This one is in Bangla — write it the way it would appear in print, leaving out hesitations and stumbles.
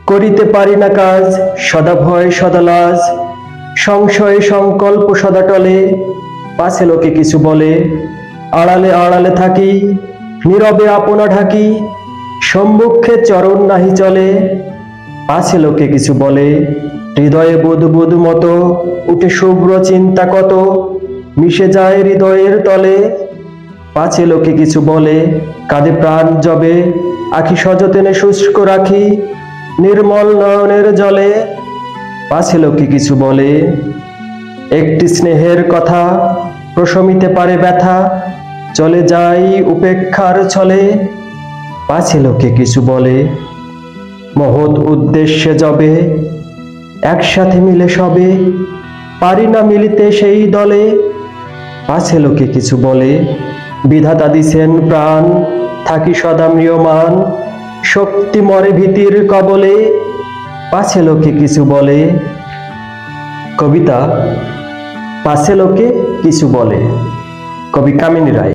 করিতে পারি না কাজ, সদা ভয় সদা লাজ, সংশয় সংকল্প সদা টলে। পাছে লোকে কিছু বলে, আড়ালে আড়ালে থাকি, নীরবে আপনা ঢাকি, সম্মুখে চরণ নাহি চলে। পাছে লোকে কিছু বলে, হৃদয়ে বুধ বুধ মতো, উঠে শুভ্র চিন্তা কত, মিশে যায় হৃদয়ের তলে। পাছে লোকে কিছু বলে, কাঁধে প্রাণ জবে, আখি সযতনে শুষ্ক রাখি, নির্মল নয়নের জলে। পাছে লোকে কিছু বলে, একটি স্নেহের কথা, প্রশমিতে পারে ব্যথা, চলে যাই উপেক্ষার ছলে। পাছে লোকে কিছু বলে, মহৎ উদ্দেশ্যে যবে, একসাথে মিলে সবে, পারি না মিলিতে সেই দলে। পাছে লোকে কিছু বলে, বিধাতা দিছেন প্রাণ, থাকি সদা ম্রিয়মান, শক্তি মরে ভীতির কবলে। পাছে লোকে কিছু বলে। কবিতা পাছে লোকে কিছু বলে, কবি কামিনী রায়।